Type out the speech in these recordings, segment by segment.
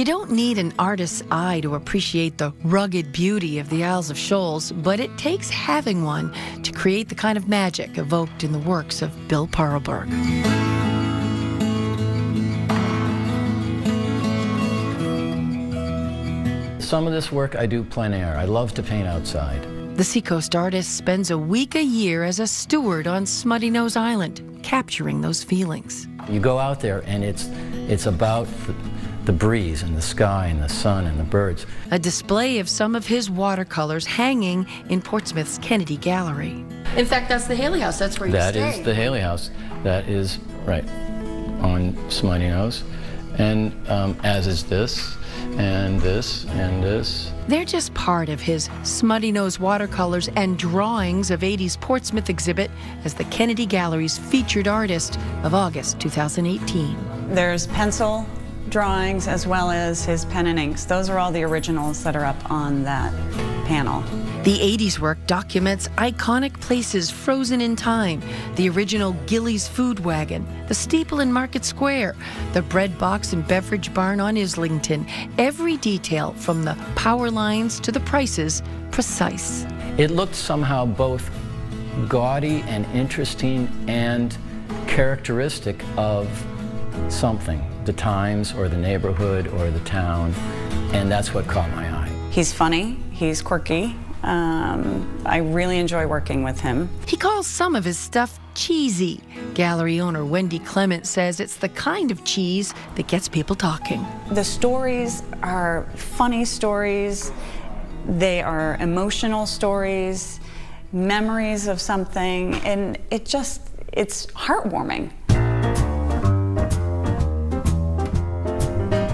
You don't need an artist's eye to appreciate the rugged beauty of the Isles of Shoals, but it takes having one to create the kind of magic evoked in the works of Bill Parlberg. Some of this work I do plein air. I love to paint outside. The Seacoast artist spends a week a year as a steward on Smutty Nose Island, capturing those feelings. You go out there and it's about the breeze and the sky and the sun and the birds. A display of some of his watercolors hanging in Portsmouth's Kennedy Gallery. In fact, that's the Haley House. That's where you stay. That is the Haley House. That is right on Smutty Nose. And as is this, and this, and this. They're just part of his Smutty Nose watercolors and drawings of 80s Portsmouth exhibit as the Kennedy Gallery's featured artist of August 2018. There's pencil drawings as well as his pen and inks. Those are all the originals that are up on that panel. The 80s work documents iconic places frozen in time. The original Gillies food wagon, the steeple in Market Square, the bread box and beverage barn on Islington. Every detail from the power lines to the prices, precise. It looked somehow both gaudy and interesting and characteristic of something, the times or the neighborhood or the town, and that's what caught my eye. He's funny, he's quirky. I really enjoy working with him. He calls some of his stuff cheesy. Gallery owner Wendy Clement says it's the kind of cheese that gets people talking. The stories are funny stories, they are emotional stories, memories of something, and it's heartwarming.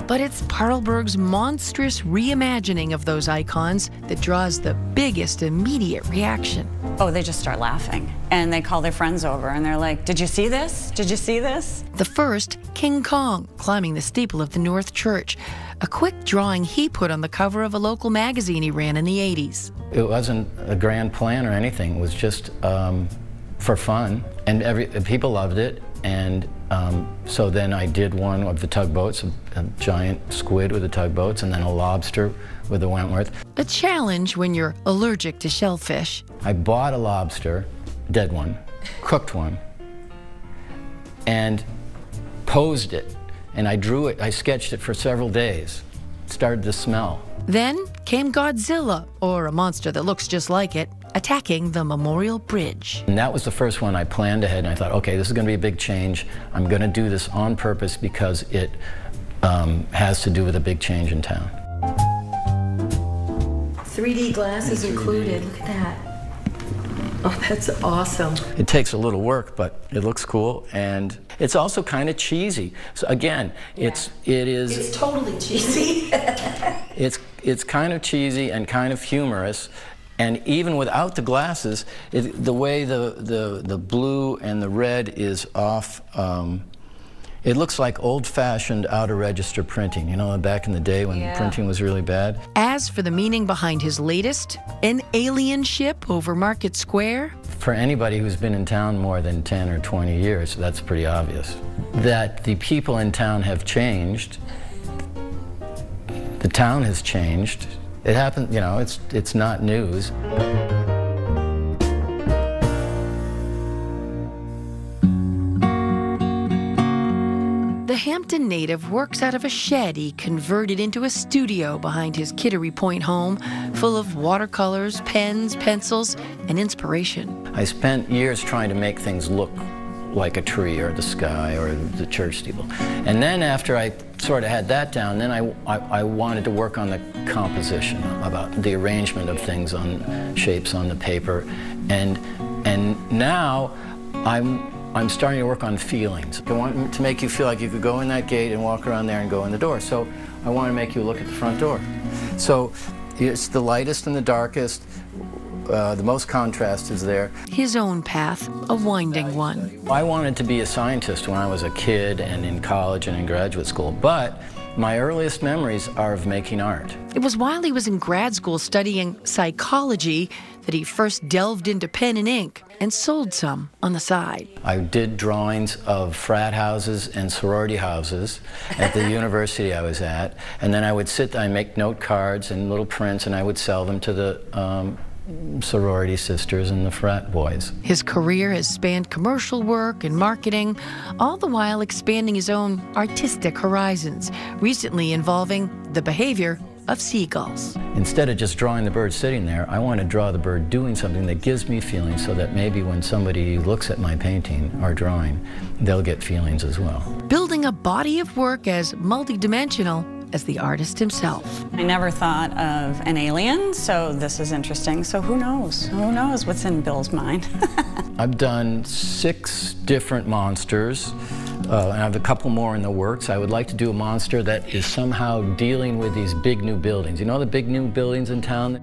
But it's Parlberg's monstrous reimagining of those icons that draws the biggest immediate reaction. Oh, they just start laughing. And they call their friends over and they're like, "Did you see this? Did you see this?" The first, King Kong, climbing the steeple of the North Church. A quick drawing he put on the cover of a local magazine he ran in the 80s. It wasn't a grand plan or anything. It was just for fun. And people loved it. And so then I did one of the tugboats, a giant squid with the tugboats, and then a lobster with the Wentworth. A challenge when you're allergic to shellfish. I bought a lobster, dead one, cooked one, and posed it. And I drew it, I sketched it for several days. It started to smell. Then came Godzilla, or a monster that looks just like it, attacking the Memorial Bridge. And that was the first one I planned ahead, and I thought, okay, this is going to be a big change. I'm going to do this on purpose because it has to do with a big change in town. 3D glasses included. Look at that. Oh, that's awesome. It takes a little work, but it looks cool, and it's also kind of cheesy. So again, It's totally cheesy. it's kind of cheesy and kind of humorous. And even without the glasses, the way the blue and the red is off, it looks like old-fashioned out-of-register printing, you know, back in the day when printing was really bad. As for the meaning behind his latest, an alien ship over Market Square. For anybody who's been in town more than 10 or 20 years, that's pretty obvious. That the people in town have changed, the town has changed. It happened, you know, it's not news. The Hampton native works out of a shed he converted into a studio behind his Kittery Point home, full of watercolors, pens, pencils, and inspiration. I spent years trying to make things look like a tree or the sky or the church steeple. And then after I sort of had that down, then I wanted to work on the composition, about the arrangement of things on shapes on the paper. And now I'm starting to work on feelings. I want to make you feel like you could go in that gate and walk around there and go in the door. So I want to make you look at the front door. So it's the lightest and the darkest. The most contrast is there. His own path, a winding one. I wanted to be a scientist when I was a kid and in college and in graduate school, but My earliest memories are of making art. It was while he was in grad school studying psychology that he first delved into pen and ink and sold some on the side. I did drawings of frat houses and sorority houses at the university I was at, and then I would make note cards and little prints, and I would sell them to the sorority sisters and the frat boys. His career has spanned commercial work and marketing, all the while expanding his own artistic horizons, recently involving the behavior of seagulls. Instead of just drawing the bird sitting there, I want to draw the bird doing something that gives me feelings, so that maybe when somebody looks at my painting or drawing, they'll get feelings as well. Building a body of work as multidimensional as the artist himself. I never thought of an alien, so this is interesting. So who knows? Who knows what's in Bill's mind? I've done 6 different monsters, and I have a couple more in the works. I would like to do a monster that is somehow dealing with these big new buildings. You know the big new buildings in town?